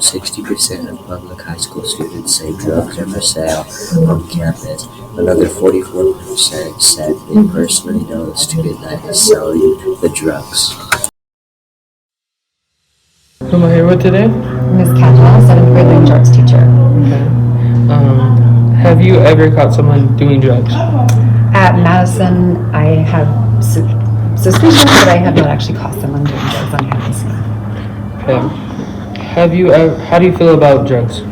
About 60% of public high school students say drugs are for sale on campus. Another 44% said they personally know a student that is selling the drugs. Who am I here with today? Ms. Cadwell, 7th grade language arts teacher. Okay. Have you ever caught someone doing drugs? At Madison, I have suspicions, but I have not actually caught someone doing drugs on campus. Okay. How do you feel about drugs?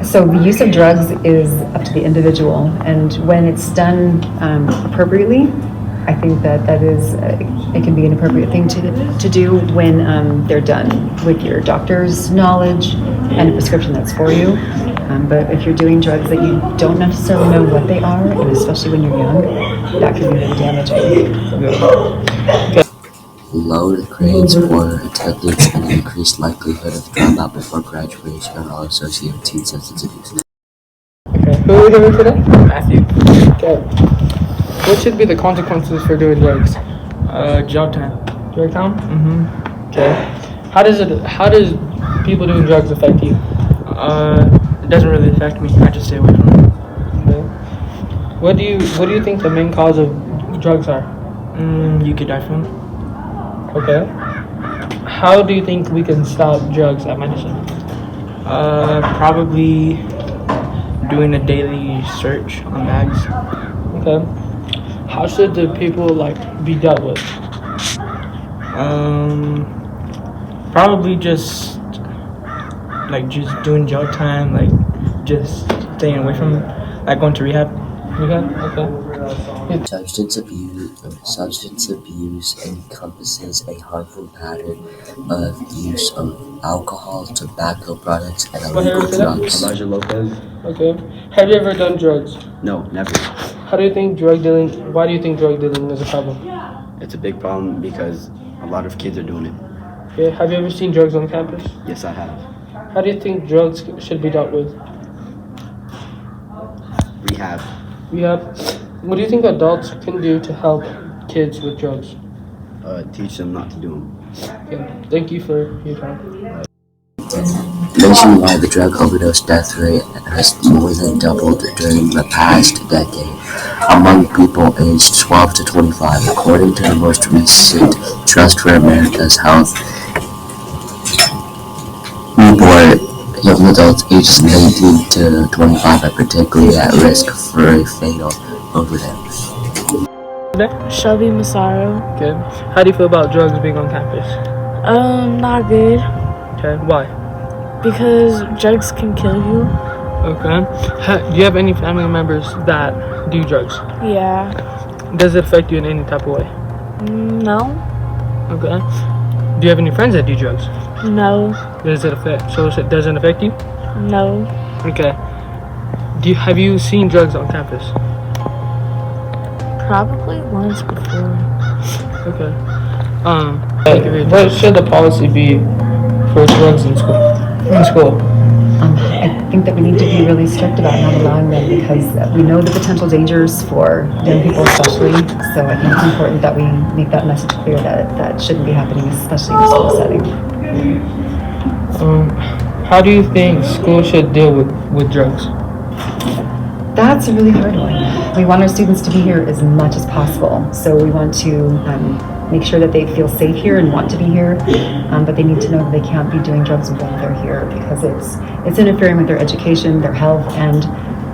So the use of drugs is up to the individual, and when it's done appropriately, I think that is it can be an appropriate thing to do when they're done with your doctor's knowledge and a prescription that's for you. But if you're doing drugs that you don't necessarily know what they are, and especially when you're young, that can be really damaging. Lower grades, poorer attendance, and increased likelihood of dropout before graduation are all associated with teen substance abuse. Okay. Who are we here with today? Matthew. Okay. What should be the consequences for doing drugs? Jail time. Drug time? Mm-hmm. Okay. How does people doing drugs affect you? It doesn't really affect me. I just stay away from it. Okay. What do you think the main cause of drugs are? You could die from it. Okay. How do you think we can stop drugs at Madison? Probably doing a daily search on bags. Okay. How should the people be dealt with? Probably just doing jail time, just staying away from it, going to rehab. Okay. Substance abuse encompasses a harmful pattern of use of alcohol, tobacco products, and illegal drugs. Elijah Lopez? Okay. Have you ever done drugs? No, never. Why do you think drug dealing is a problem? It's a big problem because a lot of kids are doing it. Okay. Have you ever seen drugs on campus? Yes, I have. How do you think drugs should be dealt with? Rehab. What do you think adults can do to help kids with drugs? Teach them not to do them. Okay. Thank you for your time. Nationwide, the drug overdose death rate has more than doubled during the past decade among people aged 12 to 25, according to the most recent Trust for America's Health report. Young adults ages 19 to 25 are particularly at risk for a fatal overdose. Shelby Massaro. Okay. How do you feel about drugs being on campus? Not good, Okay. Why? because drugs can kill you. Okay. Do you have any family members that do drugs? Yeah. Does it affect you in any type of way? No. Okay. Do you have any friends that do drugs? No. Does it doesn't affect you? No. Okay. Have you seen drugs on campus? Probably once before. Okay. What should the policy be for drugs in school? I think that we need to be really strict about not allowing them, because we know the potential dangers for young people especially. So I think it's important that we make that message clear that shouldn't be happening, especially in a school setting. How do you think schools should deal with drugs? That's a really hard one. We want our students to be here as much as possible. So we want to make sure that they feel safe here and want to be here. But they need to know that they can't be doing drugs while they're here, because it's interfering with their education, their health, and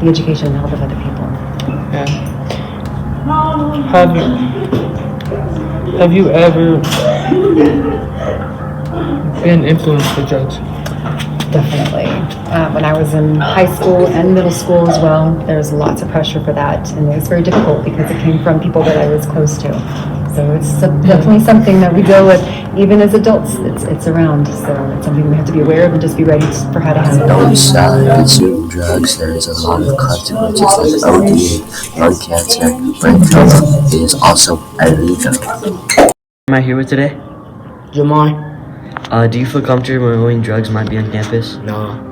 the education and health of other people. Yeah. Have you ever been influenced with drugs? Definitely. When I was in high school and middle school as well, there was lots of pressure for that, and it was very difficult because it came from people that I was close to. So it's definitely something that we deal with even as adults. It's around, so it's something we have to be aware of and just be ready for how to handle it. Don't consume drugs. There is a lot of consequences like ODing, lung cancer, brain trauma. It is also illegal. Am I here with today? Jamar. Do you feel comfortable knowing drugs might be on campus? No.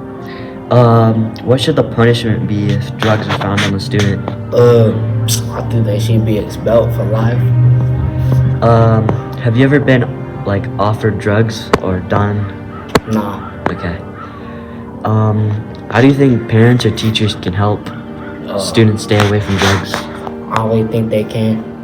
What should the punishment be if drugs are found on the student? I think they should be expelled for life. Have you ever been offered drugs or done? Nah. Okay. How do you think parents or teachers can help students stay away from drugs? I really think they can.